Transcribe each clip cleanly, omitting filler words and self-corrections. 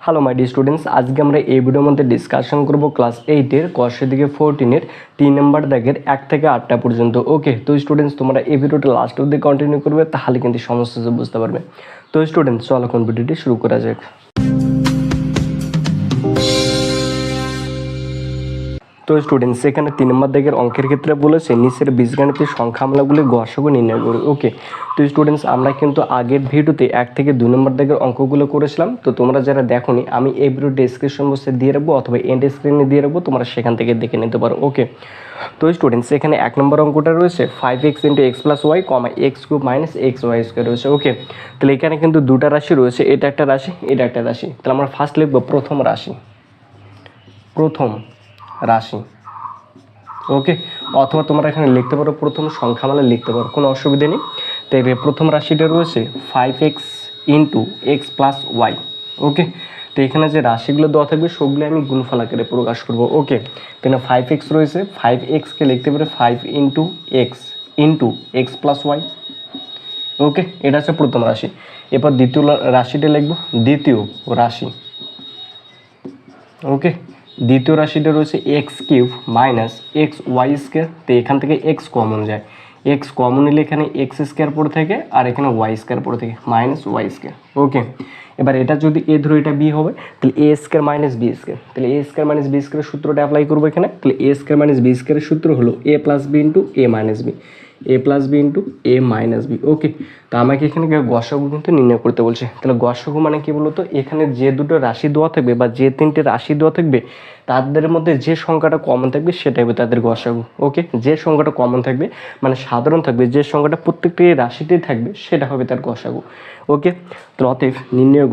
Hello my dear students, আজকে আমরা এই ভিডিওর মধ্যে ডিসকাশন করব ক্লাস 8-এর কষে দিকে 14-এর 3 নম্বর দাগের 1 থেকে 8টা পর্যন্ত। ওকে, তো স্টুডেন্টস তোমরা এই ভিডিওটা লাস্ট অবধি কন্টিনিউ করবে, তাহলে কিন্তু সমস্ত কিছু বুঝতে পারবে। তো স্টুডেন্টস চলো এখন ভিডিওটি শুরু করা যাক। তো স্টুডেন্টস এখানে 3 নম্বর দাগের অঙ্কের ক্ষেত্রে বলেছে নিচের বীজগণিতের সংখ্যামালাগুলি গসাগু নির্ণয় করো। ওকে, তো স্টুডেন্টস আমরা কিন্তু আগের ভিডিওতে 1 থেকে 2 নম্বর দাগের অঙ্কগুলো করেছিলাম। তো তোমরা যারা দেখোনি, আমি এই ভিডিও ডেসক্রিপশন বক্সে দিয়ে রাখবো অথবা এন্ড স্ক্রিনে দিয়ে রাখবো, তোমরা সেখান থেকে দেখে নিতে পারো। ওকে, তো স্টুডেন্টস এখানে 1 নম্বর অঙ্কটা রয়েছে 5x × x + y, x³ - xy² রয়েছে। ওকে, তাহলে এখানে কিন্তু দুটা রাশি রয়েছে, এটা একটা রাশি, এটা একটা রাশি। তাহলে আমরা ফার্স্ট লিখবো প্রথম রাশি, ওকে, অথবা তোমরা এখানে লিখতে পারো প্রথম সংখ্যামালা লিখতে পারো, কোনো অসুবিধা নেই। তাই প্রথম রাশিটা রয়েছে 5x × x + y। ওকে, তো এখানে যে রাশিগুলো দেওয়া থাকবে সবগুলো আমি গুণফল আকারে প্রকাশ করবো। ওকে, এখানে 5x রয়েছে, 5xকে লিখতে পারে 5 × x + y। ওকে, এটা হচ্ছে প্রথম রাশি। এরপর দ্বিতীয় রাশিটা লিখবো, দ্বিতীয় রাশি। ওকে, দ্বিতীয় রাশিটা রয়েছে x³ - xy²। তো এখান থেকে x কমন যায়, x কমন নিলে এখানে x² পড়ে থাকে আর এখানে y² পড়ে থাকে, -y²। ওকে, এবার এটা যদি a ধরো, এটা b হবে, তাহলে a² - b²। তাহলে a² - b² সূত্রটা অ্যাপ্লাই করবো এখানে। তাহলে a² - b² সূত্র হলো a + b × a - b, a + b × a - b। ওকে, তো আমাকে এখানে গসাগু কিন্তু নির্ণয় করতে বলছে। তাহলে গসাগু মানে কি বলতো, এখানে যে দুটো রাশি দেওয়া থাকবে বা যে তিনটে রাশি দেওয়া থাকবে তাদের মধ্যে যে সংখ্যাটা কমন থাকবে সেটাই হবে তাদের গসাগু। ওকে, যে সংখ্যাটা কমন থাকবে মানে সাধারণ থাকবে, যে সংখ্যাটা প্রত্যেকটি রাশিতেই থাকবে সেটা হবে তার গসাগু। ওকে, তো অতএব নির্ণয়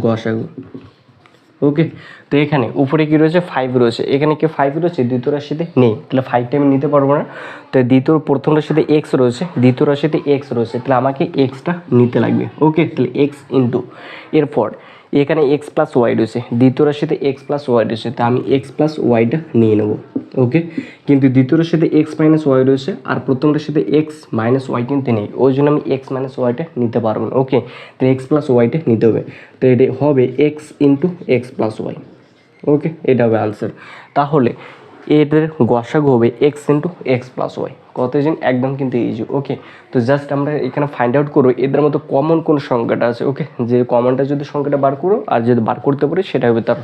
গসাগু। ওকে, তো এখানে উপরে কি রয়েছে 5 রয়েছে, এখানে কি 5 রয়েছে, দ্বিতীয় রাশিতে নেই, তাহলে 5টা আমি নিতে পারবো না। তো প্রথম রাশিতে x রয়েছে, দ্বিতীয় রাশিতে x রয়েছে, তাহলে আমাকে xটা নিতে লাগবে। ওকে, তাহলে x ইন্টু, এরপর এখানে x + y রয়েছে, দ্বিতীয় রাশিতে x + y রয়েছে, তা আমি x + yটা নিয়ে নেব। ওকে, কিন্তু দ্বিতীয় রাশিতে x - y রয়েছে আর প্রথম রাশিতে x - y কিন্তু নেই, ওই জন্য আমি x - yটা নিতে পারবো না। ওকে, তো x + yটা নিতে হবে, তো এটা হবে x × x + y। ওকে, এটা হবে আনসার। তাহলে এদের গসাগু হবে x × x + y। কত জিন একদম কিন্তু ইজি। ওকে, তো জাস্ট আমরা এখানে ফাইন্ড আউট করবো এদের মধ্যে কমন কোন সংখ্যাটা আছে। ওকে, যে কমনটা যদি সংখ্যাটা বার করো আর যদি বার করতে পারি সেটা হবে তার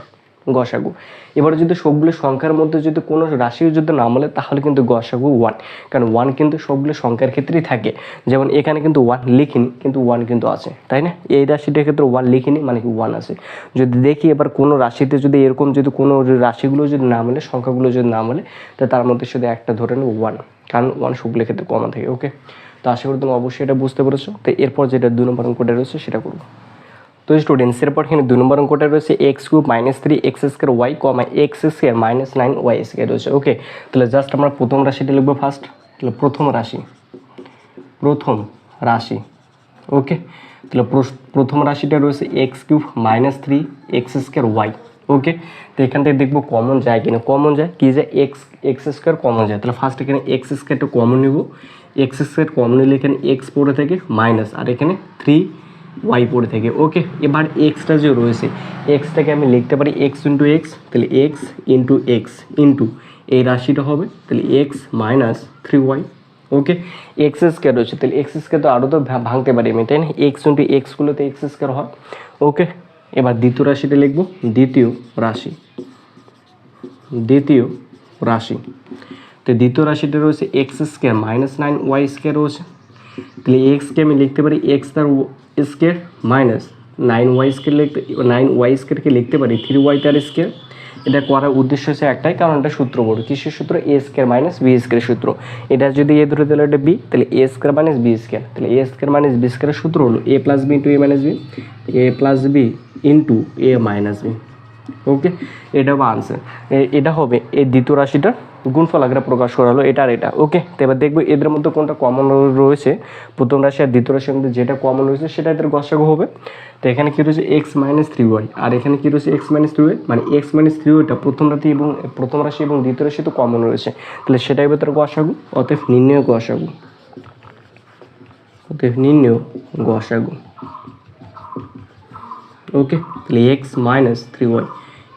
গসাগু। এবার যদি সবগুলো সংখ্যার মধ্যে যদি কোনো রাশিও যদি না বলে তাহলে কিন্তু গসাগু 1, কারণ 1 কিন্তু সবগুলো সংখ্যার ক্ষেত্রেই থাকে। যেমন এখানে কিন্তু 1 লিখিনি, কিন্তু 1 কিন্তু আছে, তাই না? এই রাশিটার ক্ষেত্রে 1 লিখিনি মানে কি 1 আছে। যদি দেখি এবার কোনো রাশিতে যদি এরকম যদি কোনো রাশিগুলো যদি না মেলে, সংখ্যাগুলো যদি না মেলে, তো তার মধ্যে শুধু একটা ধরে নেব 1, কারণ 1 সবগুলোর ক্ষেত্রে কমন থাকে। ওকে, তো আশা করি তুমি অবশ্যই এটা বুঝতে পেরেছো। তো এরপর যেটা 2 নম্বর অঙ্কটা রয়েছে সেটা করবো। তো স্টুডেন্টস এরপর এখানে 2 নম্বর অঙ্কটা রয়েছে x³ - 3x² y, x² - 9y² রয়েছে। ওকে, তাহলে জাস্ট আমরা প্রথম রাশিটা লিখবো ফার্স্ট। তাহলে প্রথম রাশি। ওকে, তাহলে প্রথম রাশিটা রয়েছে x³ - 3x² y। ওকে, তো এখান থেকে দেখবো কমন যায় কিনা, কমন যায় কি যায়, x² কমন যায়। তাহলে ফার্স্ট এখানে x² কমন নেব, x² কমন নিলে এখানে x পড়ে থেকে মাইনাস আর এখানে 3y পড়ে থাকে। ওকে, এবার এক্সটা যে রয়েছে এক্সটাকে আমি লিখতে পারি x × x, তাহলে x × x ইন্টু এই রাশিটা হবে তাহলে x - 3y। ওকে, x² রয়েছে, তাহলে x² তো আরও তো ভাঙতে পারি আমি, তাই না? x × x গুলোতে x² হয়। ওকে, এবার দ্বিতীয় রাশিটা লিখবো, দ্বিতীয় রাশি। তো দ্বিতীয় রাশিটা রয়েছে x² - 9y² রয়েছে, তাহলে এক্সকে আমি লিখতে পারি x² - 9y²কে লিখতে পারি 3y²। এটা করার উদ্দেশ্য হচ্ছে একটাই, কারণ এটা সূত্র বড়, কিসের সূত্র, a² - b² সূত্র। এটা যদি এ ধরে দিলে এটা b, তাহলে a² - b², তাহলে a² - b² সূত্র হলো a + b × a + b × a - b। ওকে, এটা হবে আনসার। এটা হবে এই দ্বিতীয় রাশিটার গুণফল আকারে প্রকাশ করা হলো, এটা আর এটা। ওকে, তো এবার দেখবো এদের মধ্যে কোনটা কমন রয়েছে, প্রথম রাশি আর দ্বিতীয় রাশির মধ্যে যেটা কমন রয়েছে সেটা এদের গসাগু হবে। তো এখানে কী রয়েছে x - 3y আর এখানে কী রয়েছে x - 3y, মানে x - 3yটা প্রথম রাশি এবং দ্বিতীয় রাশি তো কমন রয়েছে, তাহলে সেটাই হবে তার গসাগু। অতএব নির্ণয় গসাগু। ওকে, তাহলে এক্স মাইনাস 3y,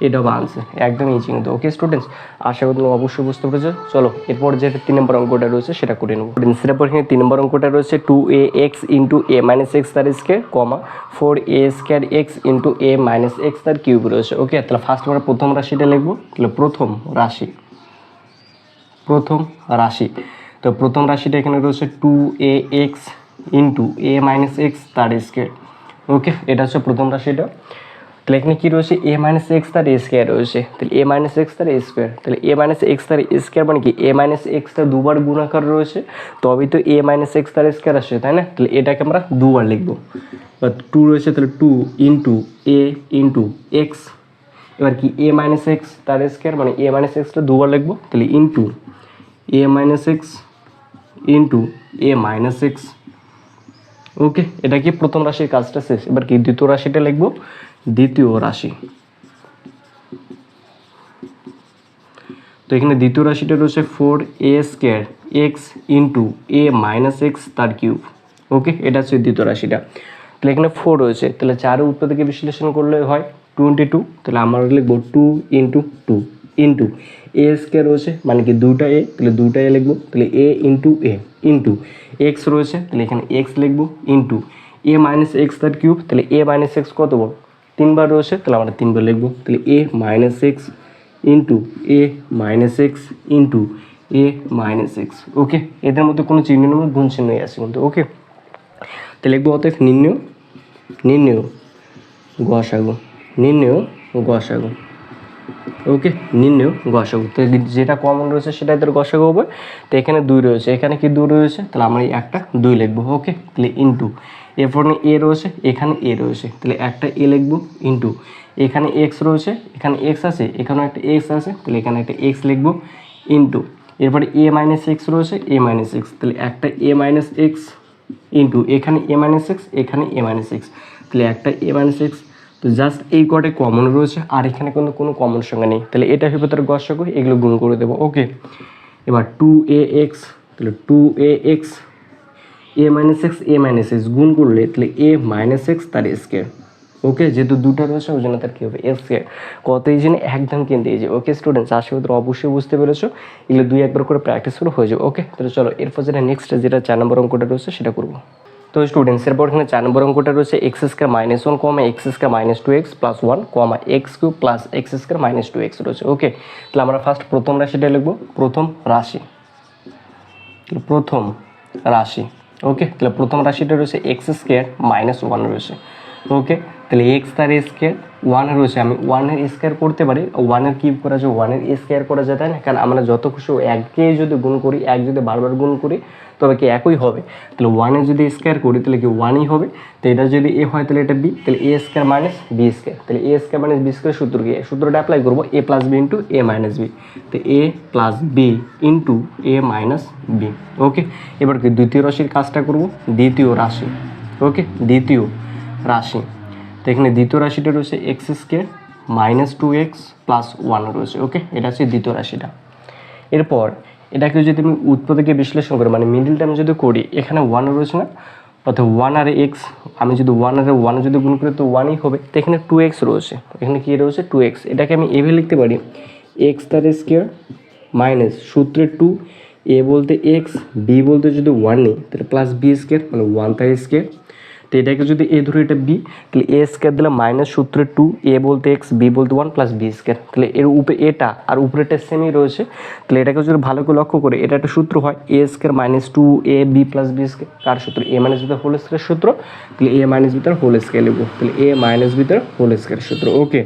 এটা হবে আনসার, একদম ইজি কিন্তু। ওকে স্টুডেন্টস, আশা করি তুমি অবশ্যই বুঝতে পেরেছো। চলো এরপর যেটা 3 নম্বর অঙ্কটা রয়েছে সেটা করে নেবো। এরপর এখানে 3 নম্বর অঙ্কটা রয়েছে 2ax into a minus x তার স্কোয়ার কমা 4a square x into a minus x তার কিউব রয়েছে। ওকে, তাহলে ফার্স্ট আমরা প্রথম রাশিটা লিখবো। তাহলে প্রথম রাশি, তো প্রথম রাশিটা এখানে রয়েছে 2ax into a minus x তার স্কোয়ার। ওকে, এটা হচ্ছে প্রথম রাশিটা। তাহলে এখানে কী রয়েছে, এ মাইনাস এক্স তার স্কোয়ার রয়েছে। তাহলে এ মাইনাস এক্স তার স্কোয়ার, তাহলে এ মাইনাস এক্স তার স্কোয়ার মানে কি এ মাইনাস এক্সটা দুবার গুণাকার রয়েছে, তবেই তো এ মাইনাস এক্স তার স্কোয়ার আসছে, তাই না? তাহলে এটাকে আমরা দুবার লিখবো। বা 2 রয়েছে, তাহলে 2 ইন্টু এ ইন্টু এক্স, এবার কি এ মাইনাস এক্স তার স্কোয়ার মানে এ মাইনাস এক্সটা দুবার লিখবো। তাহলে ইন্টু এ মাইনাস এক্স ইন্টু এ মাইনাস এক্স। ওকে, এটা কি প্রথম রাশির কাজটা শেষ। এবার কি দ্বিতীয় রাশিটা লিখবো। দ্বিতীয় রাশি, তো এখানে দ্বিতীয় রাশিটা রয়েছে 4a স্কোয়ার এক্স ইন্টু এ মাইনাস এক্স তার কিউব। ওকে, এটা হচ্ছে দ্বিতীয় রাশিটা। তাহলে এখানে 4 রয়েছে, তাহলে 4 উপর থেকে বিশ্লেষণ করলে হয় 22। তাহলে আমরা লিখবো 2 ইন্টু 2 ইন্টু এ স্কোয়ার রয়েছে মানে কি দুটা এ, তাহলে দুটা এ লিখবো। তাহলে এ ইন্টু এ ইন্টু এক্স রয়েছে, তাহলে এখানে এক্স লিখবো ইন্টু এ মাইনাস এক্স তার কিউব। তাহলে এ মাইনাস এক্স কত বড়, 3 বার রয়েছে, তাহলে আমরা 3 বার লিখবো। তাহলে এ মাইনাস এক্স ইন্টু এ মাইনাস এক্স ইন্টু এ মাইনাস এক্স। ওকে, এদের মধ্যে কোনো চিহ্ন নেই, গুণ চিহ্নই আছে কিন্তু। ওকে, তাহলে লিখবো অতএব নির্ণয় গসাগু, ওকে, নির্ণয় গসাগু। তো যেটা কমন রয়েছে সেটা এদের গসাগু হবে। তো এখানে 2 রয়েছে, এখানে কি 2 রয়েছে, তাহলে আমরা একটা 2 লিখবো। ওকে, তাহলে ইন্টু এরপর এ রয়েছে, এখানে এ রয়েছে, তাহলে একটা এ লিখবো ইন্টু এখানে এক্স রয়েছে, এখানে এক্স আছে, এখানেও একটা এক্স আছে, তাহলে এখানে একটা এক্স লিখবো ইন্টু এরপরে এ মাইনাস এক্স রয়েছে, এ মাইনাস এক্স, তাহলে একটা এ মাইনাস এক্স ইন্টু এখানে এ মাইনাস এক্স, এখানে এ মাইনাস এক্স, তাহলে একটা এ মাইনাস এক্স। তো জাস্ট এই কটে কমন রয়েছে, আর এখানে কিন্তু কোনো কমন সংখ্যা নেই, তাহলে এটা হবে তার গসাগু, এগুলো গুণ করে দেবো। ওকে, এবার 2ax, তাহলে 2ax এ মাইনাস এক্স এ মাইনাস এক্স গুণ করলে তাহলে এ মাইনাস এক্স তার স্কোয়ার। ওকে, যেহেতু দুটো রয়েছে ওই জন্য তার কী হবে এক্স স্কোয়ার। কত এই জন্য একদম কিন্তু এই যে। ওকে স্টুডেন্টস, আশা করি তোমরা অবশ্যই বুঝতে পেরেছো, এগুলো 2-1 করে প্র্যাকটিস করে হয়ে যাবে। ওকে, তাহলে চলো এরপর যেটা নেক্সট যেটা 4 নম্বর অঙ্কটা রয়েছে সেটা করবো। তো স্টুডেন্টস এরপর এখানে 4 নম্বর অঙ্কটা রয়েছে এক্স স্কোয়ার মাইনাস 1 কমা x square minus 2x plus 1 কমা x cube plus x square minus 2x রয়েছে। ওকে, তাহলে আমরা ফার্স্ট প্রথম রাশিটা লিখবো। প্রথম রাশি, ওকে, তাহলে প্রথম রাশিটা রয়েছে এক্স স্কোয়ার মাইনাস 1 রয়েছে। ওকে, তাহলে এক্স তার স্কোয়ার 1 রয়েছে, আমি 1-এর স্কোয়ার করতে পারি, 1-এর কিউব করা যায়, 1-এর স্কোয়ার করা যায়, তাই না? কারণ আমরা যত খুশি এককে যদি গুণ করি, এক যদি বারবার গুণ করি তবে কি একই হবে। তাহলে 1-এর যদি স্কোয়ার করি তাহলে কি 1ই হবে। তো এটা যদি এ হয় তাহলে এটা বি, তাহলে a square minus B square, তাহলে a square minus B square সূত্র কি, সূত্রটা অ্যাপ্লাই করবো এ প্লাস বি ইন্টু এ মাইনাস বি, তো a plus b into A minus B. ওকে, এবার কি দ্বিতীয় রাশির কাজটা করবো। দ্বিতীয় রাশি, ওকে, দ্বিতীয় রাশি, তো এখানে দ্বিতীয় রাশিটা রয়েছে x square minus 2x plus 1 রয়েছে। ওকে, এটা হচ্ছে দ্বিতীয় রাশিটা। এরপর এটাকে যদি আমি উৎপত্তিকে বিশ্লেষণ করি মানে মিডিল টার্ম যদি করি, এখানে 1 রয়েছে না, অর্থাৎ 1 আর এক্স, আমি যদি 1 আর 1 যদি গুণ করি তো 1ই হবে। তো এখানে 2x রয়েছে, এখানে কি রয়েছে 2x, এটাকে আমি এভাবে লিখতে পারি এক্স তার স্কোয়ার মাইনাস সূত্রের 2, এ বলতে এক্স, বি বলতে যদি 1 নিই তাহলে প্লাস বি স্কোয়ার মানে 1 তার স্কোয়ার। তো এটাকে যদি এ ধরে এটা বি, তাহলে এ স্কোয়ার দিলে মাইনাস সূত্রের 2, এ বলতে এক্স, বি বলতে 1 প্লাস বি স্কোয়ার, তাহলে এর উপরে এটা আর উপরেটা সেমই রয়েছে। তাহলে এটাকে যদি ভালো করে লক্ষ্য করে, এটা একটা সূত্র হয় a square minus 2 A B plus b square, কার সূত্র, এ মাইনাস বি তার হোল স্কোয়ারের সূত্র। তাহলে এ মাইনাস বি তার হোল স্কোয়ার লিখবো, তাহলে এ মাইনাস বি তার হোল স্কোয়ারের সূত্র। ওকে,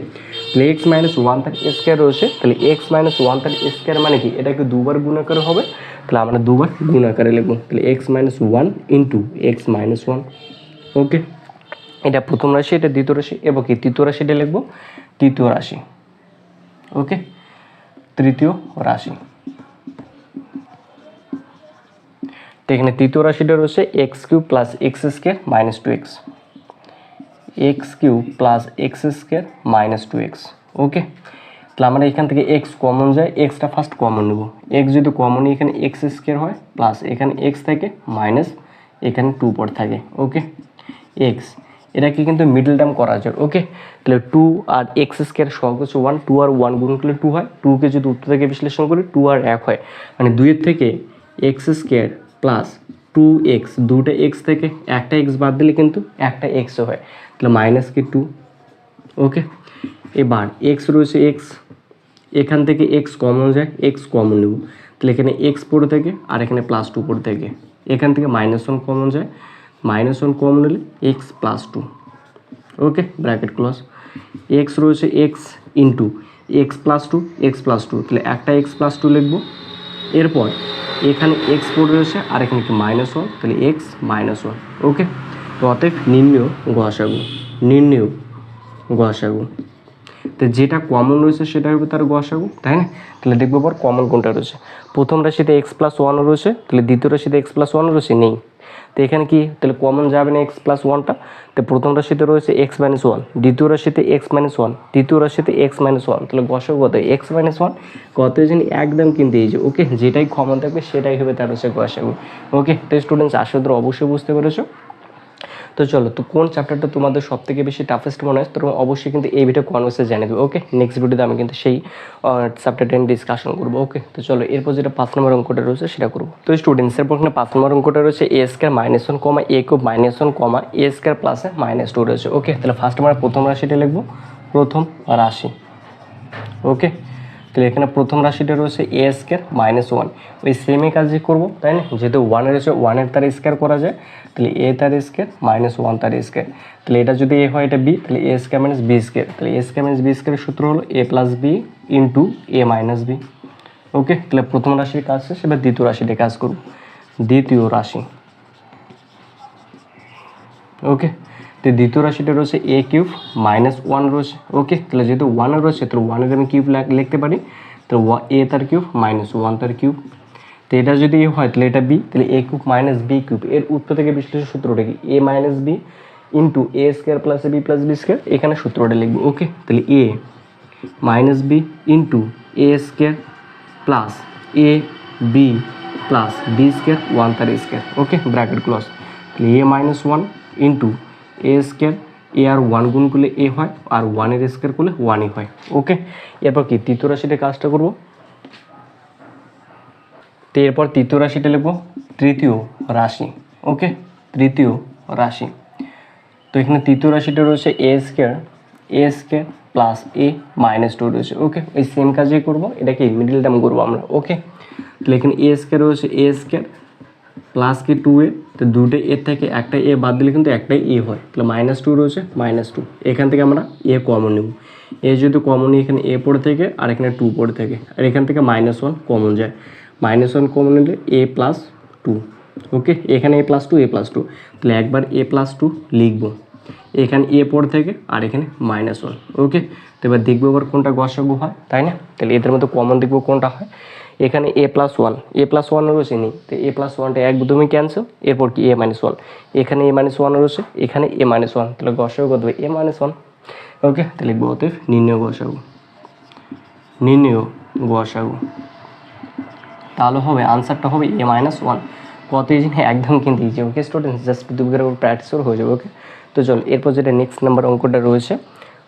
তাহলে এক্স মাইনাস 1 তার স্কোয়ার রয়েছে, তাহলে এক্স মাইনাস 1 তার স্কোয়ার মানে কি এটাকে দুবার গুণ আকারে হবে, তাহলে আমরা দুবার গুণ আকারে লিখবো, তাহলে x minus 1 into x minus 1। ওকে, এটা প্রথম রাশি, এটা দ্বিতীয় রাশি, এবং কি তৃতীয় রাশিটা লিখবো তৃতীয় রাশি। ওকে, তৃতীয় রাশি, তো এখানে তৃতীয় রাশিটা রয়েছে x cube plus x square minus 2x, x cube plus x square minus 2x। ওকে, তাহলে আমরা এখান থেকে এক্স কমন যায়, এক্সটা ফার্স্ট কমন নেব, এক্স যদি কমন নিই এখানে এক্স স্কোয়ার হয় প্লাস এখানে এক্স থাকে মাইনাস এখানে 2 পর থাকে। ওকে, এক্স এটাকে কিন্তু মিডল টার্ম করা যায়। ওকে, তাহলে 2 আর এক্স স্কোয়ার সহগ হচ্ছে 1, 2 আর 1 গুণ করলে 2 হয়, 2কে যদি উত্তর থেকে বিশ্লেষণ করি 2 আর 1 হয়, মানে 2-এর থেকে এক্স স্কোয়ার প্লাস 2x, দুটো এক্স থেকে একটা এক্স বাদ দিলে কিন্তু একটা এক্সও হয়, তাহলে মাইনাস কি 2। ওকে, এবার এক্স রয়েছে এক্স, এখান থেকে এক্স কমন যায়, এক্স কমন নেব, তাহলে এখানে এক্স পড়ে থেকে আর এখানে +2 পড়ে থেকে, এখান থেকে -1 কমন যায়, -1 কমন নিলে এক্স প্লাস 2। ওকে, ব্র্যাকেট ক্লোজ। এক্স রয়েছে x into x plus 2, x plus 2, তাহলে একটা এক্স প্লাস 2 লিখবো। এরপর এখানে এক্স পড়ে রয়েছে আর এখানে কি -1, তাহলে এক্স -1। ওকে, তো অতএব নির্ণয় গসাগু, নির্ণয় গসাগু, তো যেটা কমন রয়েছে সেটা হবে তার গসাগু, তাই না? তাহলে দেখবো পর কমন কোনটা রয়েছে। প্রথম রাশিতে x+1 রয়েছে, তাহলে দ্বিতীয় রাশিতে x+1 রয়েছে নেই, তো এখানে কি তাহলে কমন যাবে না x+1টা, তো প্রথম রাশিতে রয়েছে x-1, দ্বিতীয় রাশিতে x-1, তৃতীয় রাশিতে x-1, তাহলে গসাগু কত x-1, কত জানি একদম কিন্তু এই যে। ওকে, যেটাই কমন থাকবে সেটাই হবে তার হচ্ছে গসাগু। ওকে, তো স্টুডেন্টস আশা করি অবশ্যই বুঝতে পেরেছো। তো চলো, তো কোন চ্যাপ্টারটা তোমাদের সব থেকে বেশি টাফেস্ট মনে হয় তোমরা অবশ্যই কিন্তু এই ভিডিও কনভার্সে জানিয়ে দেবে। ওকে, নেক্সট ভিডিওতে আমি কিন্তু সেই চ্যাপ্টারটা নিয়ে ডিসকাশন করবো। ওকে, তো চলো এরপর যেটা 5 নম্বর অঙ্কটা রয়েছে সেটা করবো। তো স্টুডেন্টসের প্রশ্নে 5 নম্বর অঙ্কটা রয়েছে a² - 1, a³ - 1, a² + -2 রয়েছে। ওকে, তাহলে ফার্স্ট আমরা প্রথম রাশিটা লিখবো, প্রথম রাশি। ওকে, তাহলে এখানে প্রথম রাশিটা রয়েছে a² - 1, ওই সেমই কাজই করবো, তাই না? যেহেতু 1 রয়েছে 1-এর তার স্কোয়ার করা যায়, তাহলে a তার স্কোয়ার -1 তার স্কোয়ার, তাহলে এটা যদি a হয় এটা b, তাহলে a² - b², তাহলে a² - b² সূত্র হলো a + b into a - b। ওকে, তাহলে প্রথম রাশির কাজ শেষ, এবার দ্বিতীয় রাশিতে কাজ করব। দ্বিতীয় রাশি। ওকে, তো দ্বিতীয় রাশিটা রয়েছে a³ - 1 রয়েছে। ওকে, তাহলে যেহেতু 1 রয়েছে তাহলে 1-এর আমি কিউব লিখতে পারি, তাহলে a তার কিউব -1 তার কিউব, তো এটা যদি a হয় তাহলে এটা b, তাহলে a³ - b³, এর উত্তর থেকে বিশ্লেষণ সূত্রটা কি a - b into a² + ab + b², এখানে সূত্রটা লিখবো। ওকে, তাহলে a - b into a² plus ab plus b² 1 তার স্কোয়ার। ওকে, ব্র্যাকেট ক্লোজ, তাহলে a - 1 ইন্টু a², এ আর 1 গুণ করলে a হয়, আর 1-এর স্কোয়ার করলে 1ই হয়। ওকে, এরপর কি তৃতীয় রাশিটা কাজটা করবো, তো এরপর তৃতীয় রাশিটা লিখবো তৃতীয় রাশি। ওকে, তৃতীয় রাশি, তো এখানে তৃতীয় রাশিটা রয়েছে a² প্লাস a - 2 রয়েছে। ওকে, ওই সেম কাজই করবো, এটাকে মিডল টার্ম করবো আমরা। ওকে, তাহলে এখানে a² রয়েছে a² প্লাস কি 2a, তো দুটো এর থেকে একটা এ বাদ দিলে কিন্তু একটাই এ হয়, তাহলে -2 রয়েছে -2, এখান থেকে আমরা এ কমন নেব, এ যদি কমন নিই এখানে এ পড়ে থেকে আর এখানে 2 পড়ে থেকে, আর এখান থেকে -1 কমন যায়, -1 কমন নিলে a+2। ওকে, এখানে a+2, a+2, তাহলে একবার a+2 লিখবো, এখানে এ পড়ে থেকে আর এখানে -1। ওকে, তো এবার দেখবো এবার কোনটা গসাগু হয়, তাই না? তাহলে এদের মধ্যে কমন দেখবো কোনটা হয়। এখানে a+1 রয়েছে নেই, তো a+1টা একদমই ক্যান্সেল, এরপর কি a-1, এখানে a-1 রয়েছে, এখানে a-1, তাহলে গসাগু কত হবে a-1। ওকে, তাহলে লিখবো অতএব নির্ণয় গসাগু, নির্ণয় গসাগু, তাহলে হবে আনসারটা হবে a-1। কত ইজি, একদম কিন্তু ইজি। ওকে স্টুডেন্টস, জাস্ট দুবার প্র্যাকটিস হয়ে যাবে। ওকে, তো চল এরপর যেটা নেক্সট নাম্বার অঙ্কটা রয়েছে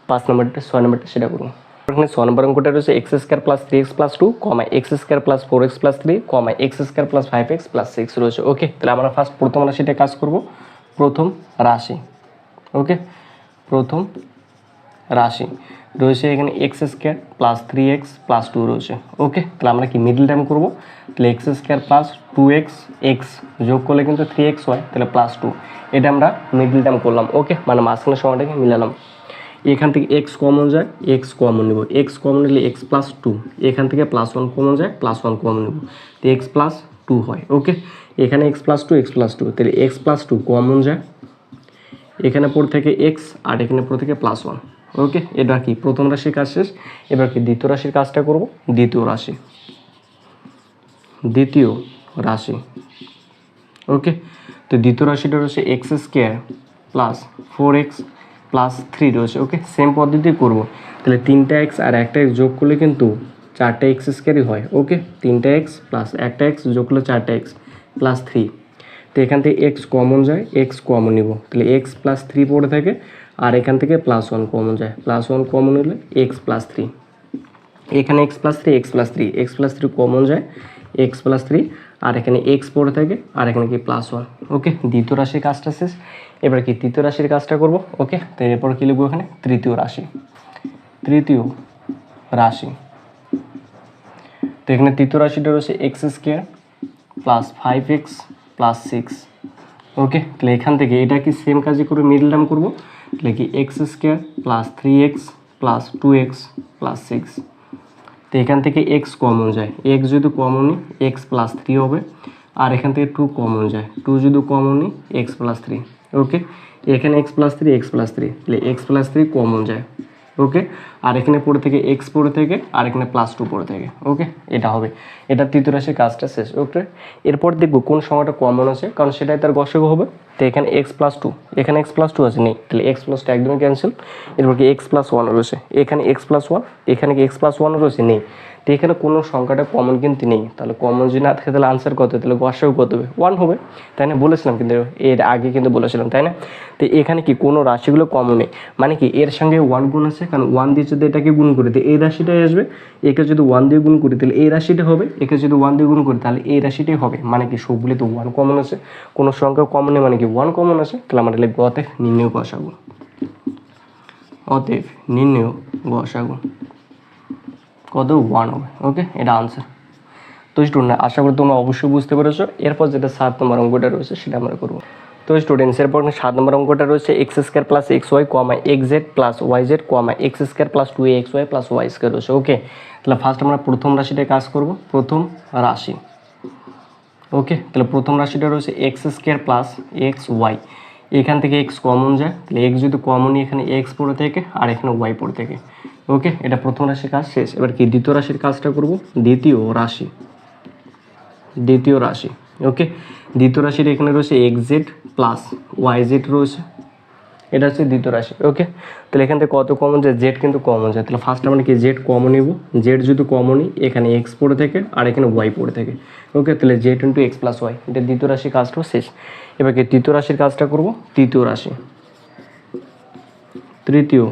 5 নম্বরটা 6 নম্বরটা সেটা করবো। এখানে 6 নম্বর অঙ্কটা রয়েছে x² + 3x + 2, x² + 4x + 3, x² + 5x + 6 রয়েছে। ওকে, তাহলে আমরা ফার্স্ট প্রথম রাশিটা কাজ করব, প্রথম রাশি। ওকে, প্রথম রাশি রয়েছে এখানে x² + 3x + 2 রয়েছে। ওকে, তাহলে আমরা কি মিডল টার্ম করব, তাহলে x² + 2x, x যোগ করলে কিন্তু 3x হয়, তাহলে +2, এটা আমরা মিডল টার্ম করলাম। ওকে, মানে মাঝখানের সময়টাকে মিলালাম, এখান থেকে x কমন যায়, x কমন নেব, x কমন নিলে x + 2, এখান থেকে +1 কমন যায়, +1 কমন নেব, তো x + 2 হয়। ওকে, এখানে x + 2, তাহলে x + 2 কমন যায়, এখানে পড়ে থেকে x আর এখানে পড়ে থেকে +1। ওকে, এটা কি প্রথম রাশির কাজ শেষ, এবার কি দ্বিতীয় রাশির কাজটা করব। দ্বিতীয় রাশি, দ্বিতীয় রাশি। ওকে, তো দ্বিতীয় রাশিটা রয়েছে x² + 4x + 3 রয়েছে। ওকে, সেম পদ্ধতি করব, তাহলে 3টা x আর একটা x যোগ করলে কিন্তু 4টা x² হয়। ওকে, 3টা x + একটা x যোগ করলে 4টা x + 3, তো এখান থেকে এক্স কমন যায়, এক্স কমন নিব, তাহলে এক্স প্লাস থ্রি পড়ে থাকে, আর এখান থেকে প্লাস ওয়ান কমন যায়, প্লাস ওয়ান কমন হলে এক্স প্লাস থ্রি, এখানে x plus three, x plus three, x plus three common যায়, এক্স প্লাস থ্রি, আর এখানে এক্স পড়ে থাকে, আর এখানে কি প্লাস ওয়ান। ওকে, দ্বিতীয় রাশির কাজটা শেষ। এবার কি তৃতীয় রাশির কাজটা করব। ওকে, তো এরপর কী লিখবো এখানে তৃতীয় রাশি, তৃতীয় রাশি। তো এখানে তৃতীয় রাশিটা রয়েছে x square plus five x plus six. Okay, তাহলে এখান থেকে এটা কি সেম কাজই করে মিডল টার্ম করবো, তাহলে কি x square plus three x plus two x plus six. তো এখান থেকে এক্স কমন যায়, এক্স যদি কমন নিই এক্স প্লাস থ্রি হবে, আর এখান থেকে টু কমন যায়, টু যদি কমন নিই এক্স প্লাস থ্রি। ওকে, এখানে x plus three, x plus three, তাহলে এক্স প্লাস থ্রি কমন যায়। ওকে, আর এখানে পড়ে থেকে এক্স পড়ে থেকে, আর এখানে প্লাস টু পড়ে থেকে। ওকে, এটা হবে, এটা তৃতীয় রাশির কাজটা শেষ। ওকে, এরপর দেখবো কোন সংখ্যাটা কমন আছে, কারণ সেটাই তার গসক হবে। তো এখানে এক্স প্লাস টু, এখানে এক্স প্লাস টু আছে নেই, তাহলে এক্স প্লাস টু একদমই ক্যান্সেল। এরপর কি এক্স প্লাস ওয়ান রয়েছে, এখানে এক্স প্লাস ওয়ান, এখানে কি এক্স প্লাস ওয়ান রয়েছে নেই, তো এখানে কোনো সংখ্যাটা কমন কিন্তু নেই, তাহলে কমন যদি না থাকে তাহলে আনসার কত, তাহলে গসক কত হবে, ওয়ান হবে, তাই না, বলেছিলাম কিন্তু এর আগে কিন্তু বলেছিলাম, তাই না। তো এখানে কি কোনো রাশিগুলো কমন নেই, মানে কি এর সঙ্গে ওয়ান গুণ আছে, কারণ ওয়ান দিয়ে যদি এটাকে গুণ করি তো এই রাশিটাই আসবে, একে যদি ওয়ান দিয়ে গুণ করি তাহলে এই রাশিটা হবে, একে যদি ওয়ান দিয়ে গুণ করি তাহলে এই রাশিটাই হবে, মানে কি সবগুলি তো ওয়ান কমন আছে, কোনো সংখ্যা কমন নেই মানে কি ওয়ান কমন আছে, তাহলে আমরা লিখব অতএব নির্ণয় গসাগু, অতএব নির্ণয় গসাগু কত, ওয়ান হবে। ওকে, এটা আনসার। তো স্টুডেন্ট আশা করি তোমরা অবশ্যই বুঝতে পেরেছো। এরপর যেটা 7 নম্বর অঙ্কটা রয়েছে সেটা আমরা করবো। তো স্টুডেন্টস এরপর 7 নম্বর অঙ্কটা রয়েছে x square plus x y কমা x z plus y z কমা x square plus two x y plus y square রয়েছে। ওকে, তাহলে ফার্স্ট আমরা প্রথম রাশিটায় কাজ করব, প্রথম রাশি। ওকে, তাহলে প্রথম রাশিটা রয়েছে x square plus x y, এখান থেকে এক্স কমন যায়, তাহলে এক্স যদি কমনই এখানে এক্স পড়ে থেকে, আর এখানে ওয়াই পড়ে থেকে। ওকে, এটা প্রথম রাশির কাজ শেষ। এবার কি দ্বিতীয় রাশির কাজটা করব, দ্বিতীয় রাশি, দ্বিতীয় রাশি। ওকে, দ্বিতীয় রাশির এখানে রয়েছে x z plus y z রয়েছে, এটা হচ্ছে দ্বিতীয় রাশি। ওকে, তাহলে এখান থেকে কত কমন যায়, জেড কিন্তু কমন যায়, তাহলে ফার্স্ট আমরা কি জেড কমন নিব, জেড যদি কমনই এখানে এক্স পড়ে থেকে, আর এখানে ওয়াই পড়ে থেকে। ওকে, তাহলে z into x plus y, এটা দ্বিতীয় রাশির কাজটাও শেষ। এবার কি তৃতীয় রাশির কাজটা করব, তৃতীয় রাশি, তৃতীয়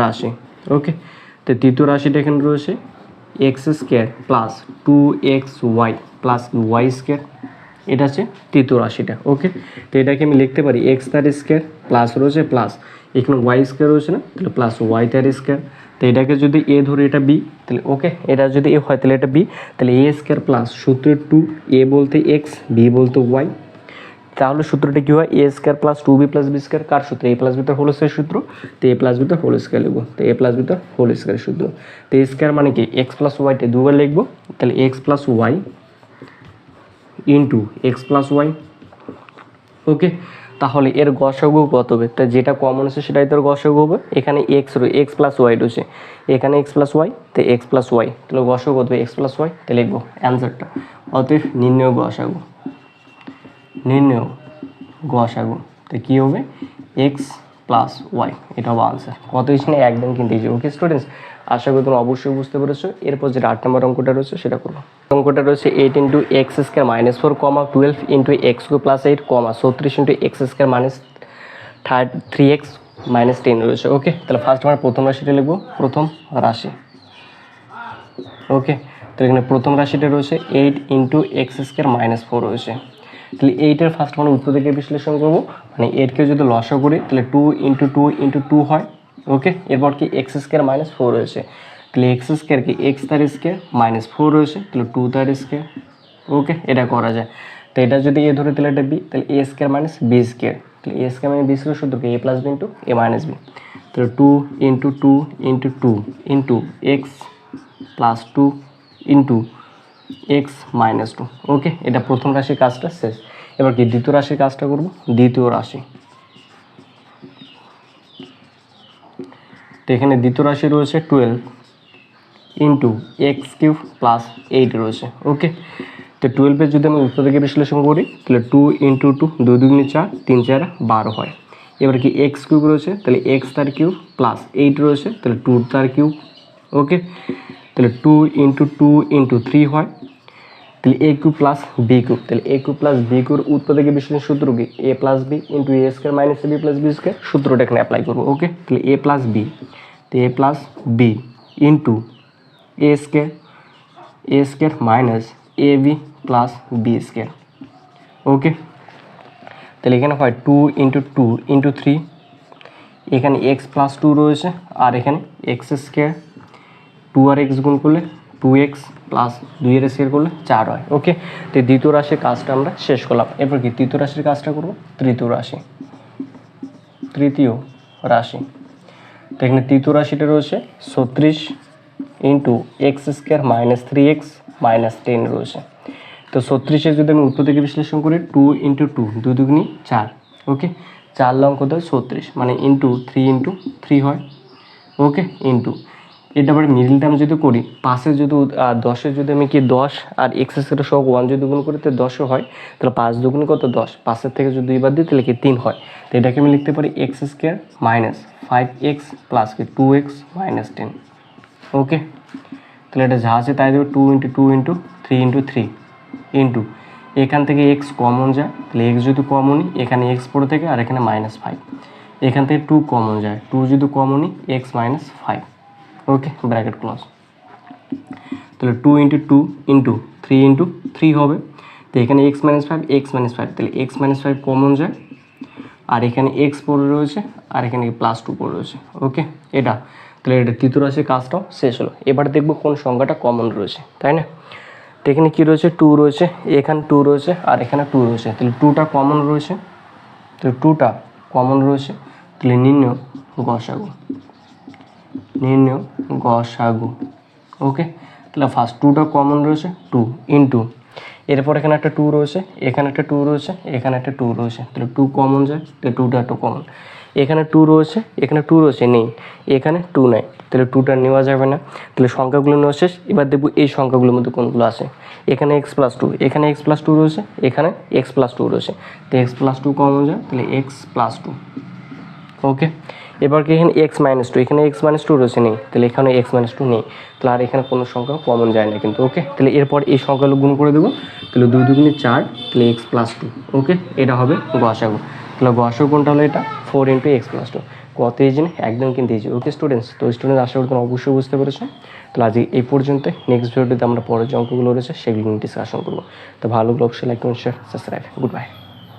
রাশি। ওকে, তো তৃতীয় রাশিটা এখানে রয়েছে x square plus two x y plus y square, এটা হচ্ছে তৃতীয় রাশিটা। ওকে, তো এটাকে আমি লিখতে পারি এক্স তার স্কোয়ার প্লাস রয়েছে প্লাস এখানে ওয়াই স্কোয়ার রয়েছে না, তাহলে প্লাস ওয়াই তার স্কোয়ার। তো এটাকে যদি এ ধরে এটা বি, তাহলে ওকে এটা যদি এ হয় তাহলে এটা বি, তাহলে এ স্কোয়ার প্লাস সূত্রের টু, এ বলতে এক্স, বি বলতে ওয়াই, তাহলে সূত্রটা কী হয়, a square plus two b plus b square, কার সূত্র, এ প্লাস বিটার হোল স্কোয়ার সূত্র। তো এ প্লাস বিটার হোল স্কোয়ার লিখবো, তো এ প্লাস বিটার হোল স্কোয়ার সূত্র। তো এ স্কোয়ার মানে কি এক্স প্লাস ওয়াইটা দুবার লিখবো, তাহলে x plus y into x plus y. Okay, তাহলে এর গসাগু কত হবে, তা যেটা কমন আছে সেটাই তোর গসাগু হবে। এখানে এক্স প্লাস ওয়াই রয়েছে, এখানে এক্স প্লাস ওয়াই, তো এক্স প্লাস ওয়াই, তাহলে গসাগু কত হবে এক্স প্লাস ওয়াই, তাহলে লিখবো অ্যান্সারটা। অতএব নির্ণয় গসাগু, নির্ণয় গসাগু, তো কী হবে এক্স প্লাস ওয়াই, এটা হবে আনসার। কত হয়েছে না, একদম কিন্তু এই যে। ওকে স্টুডেন্টস, আশা করি তোমরা অবশ্যই বুঝতে পেরেছো। এরপর যেটা 8 নম্বর অঙ্কটা রয়েছে সেটা করবো। অঙ্কটা রয়েছে 8 ইন্টু এক্স স্কোয়ার মাইনাস 4 কমা 12 ইন্টু এক্স স্কোয়ার প্লাস 8 কমা 36 into x square minus 3x minus 10 রয়েছে। ওকে, তাহলে ফার্স্ট আমরা প্রথম রাশিটা লিখবো, প্রথম রাশি। ওকে, তো এখানে প্রথম রাশিটা রয়েছে 8 ইন্টু এক্স স্কোয়ার মাইনাস 4 রয়েছে, তাহলে 8-এর ফার্স্ট আমরা উত্তর থেকে বিশ্লেষণ করবো, মানে 8-কে যদি লসা করি তাহলে 2 ইন্টু 2 হয়। ওকে, এরপর কি এক্স স্কোয়ার মাইনাস 4 রয়েছে, তাহলে এক্স স্কোয়ার কি এক্স তার স্কোয়ার মাইনাস 4 রয়েছে, তাহলে 2 তার স্কোয়ার। ওকে, এটা করা যায়। তো এটা যদি এ ধরে তাহলে এটা বি, তাহলে a square minus B square, তাহলে a square minus B square সূত্র কি a plus b into A minus B, তাহলে 2 into 2 into x plus 2 into x minus 2। ওকে, এটা প্রথম রাশির কাজটা শেষ। এবার কি দ্বিতীয় রাশির কাজটা করব, দ্বিতীয় রাশি। তো এখানে দ্বিতীয় রাশি রয়েছে 12 ইন্টু এক্স কিউব প্লাস 8 রয়েছে। ওকে, তো 12-এর যদি আমি উত্তর থেকে বিশ্লেষণ করি তাহলে 2 ইন্টু 2 2 2 4 3 4 12 হয়। এবার কি এক্স কিউব রয়েছে, তাহলে এক্স তার কিউব প্লাস 8 রয়েছে, তাহলে 2 তার কিউব। ওকে, তাহলে 2 ইন্টু 3 হয়, তো তাহলে a cube plus b cube, তাহলে a cube plus b cube উৎপাদকের বিশ্লেষণ সূত্র কি a plus b into a square minus b plus b square, সূত্রটা এখানে অ্যাপ্লাই করবো। ওকে, তাহলে এ প্লাস বি, তো a plus b into a square minus A B plus b square. ওকে, তাহলে এখানে হয় 2 ইন্টু 2 ইন্টু 3, এখানে এক্স প্লাস 2 রয়েছে, আর এখানে এক্স স্কোয়ার 2 আর এক্স গুণ করলে 2x প্লাস 2 এর স্কোয়ার করলে 4 হয়। ওকে, তো দ্বিতীয় রাশির কাজটা আমরা শেষ করলাম। এরপর কি তৃতীয় রাশির কাজটা করবো। তৃতীয় রাশি, তো এখানে তৃতীয় রাশিটা রয়েছে 36 into x square minus 3x minus 10 রয়েছে। তো 36-এর যদি আমি উৎপাদকে বিশ্লেষণ করি 2 ইন্টু 2 2 দুগুনি 4। ওকে, 4 লং কত হয় 36, মানে ইন্টু 3 ইন্টু 3 হয়। ওকে, ইন্টু এটা আবার মিডিল টার্ম যদি করি 5-এর যদি 10-এর যদি আমি কি 10 আর এক্স স্কোয়ার সহ 1 যদি গুণ করি তো 10 হয়, তাহলে 5 দুগুণ কত 10, 5-এর থেকে যদি 2 বার দিই তাহলে কি 3 হয়। তো এটাকে আমি লিখতে পারি x square minus 5x plus কি 2x মাইনাস 10। ওকে, তাহলে এটা যা আছে তাই দেবে 2 ইন্টু 2 ইন্টু 3 ইন্টু 3 ইন্টু এখান থেকে এক্স কমন যায়, তাহলে এক্স যদি কমনই এখানে এক্স পড়ে থেকে, আর এখানে -5, এখান থেকে 2 কমন যায়, 2 যদি কমনই এক্স মাইনাস 5। ওকে, ব্র্যাকেট ক্লোজ। তাহলে 2 ইন্টু 2 ইন্টু 3 ইন্টু 3 হবে, তো এখানে এক্স মাইনাস 5, তাহলে এক্স মাইনাস 5 কমন যায়, আর এখানে এক্স পড়ে রয়েছে, আর এখানে +2 পড়ে রয়েছে। ওকে, এটা তাহলে এটা তৃতীয় রাশির কাজটাও শেষ হলো। এবার দেখবো কোন সংখ্যাটা কমন রয়েছে, তাই না। তো এখানে কী রয়েছে 2 রয়েছে, এখানে 2 রয়েছে, আর এখানে 2 রয়েছে, তাহলে 2টা কমন রয়েছে, তাহলে নির্ণয় গসাগু। ওকে, তাহলে ফার্স্ট 2টা কমন রয়েছে 2 ইন্টু, এরপর এখানে একটা 2 রয়েছে, এখানে একটা 2 রয়েছে, এখানে একটা 2 রয়েছে, তাহলে 2 কমন যায়, তাহলে 2টা একটা কমন। এখানে 2 রয়েছে, এখানে 2 রয়েছে নেই, এখানে 2 নাই, তাহলে 2টা নেওয়া যাবে না, তাহলে সংখ্যাগুলো নেওয়া শেষ। এবার দেখব এই সংখ্যাগুলোর মধ্যে কোনগুলো আছে। এখানে x প্লাস 2, এখানে x প্লাস 2 রয়েছে, এখানে x প্লাস 2 রয়েছে, তো x প্লাস 2 কমন যায়, তাহলে x প্লাস 2। ওকে, এবার কি এখানে x মাইনাস 2, এখানে x মাইনাস 2 রয়েছে নেই, তাহলে এখানে x মাইনাস 2 নেই, তাহলে আর এখানে কোনো সংখ্যা কমন যায় না কিন্তু। ওকে, তাহলে এরপর এই সংখ্যাগুলো গুণ করে দেবো, তাহলে 2 দুগুণে 4, তাহলে x প্লাস 2। ওকে, এটা হবে গসাগু। তাহলে গসাগু কোনটা হলো এটা 4 ইন্টু এক্স প্লাস 2। কত ইজি না, একদম কিন্তু ইজি। ওকে স্টুডেন্টস, তো স্টুডেন্ট আশা করি তোমরা অবশ্যই বুঝতে পেরেছো। তাহলে আজ এই পর্যন্ত, নেক্সট ভিডিওতে আমরা পরের যে অঙ্কগুলো রয়েছে সেগুলো নিয়ে ডিসকাশন করবো। তো ভালো লাগলে অবশ্যই like comment share subscribe. Good bye.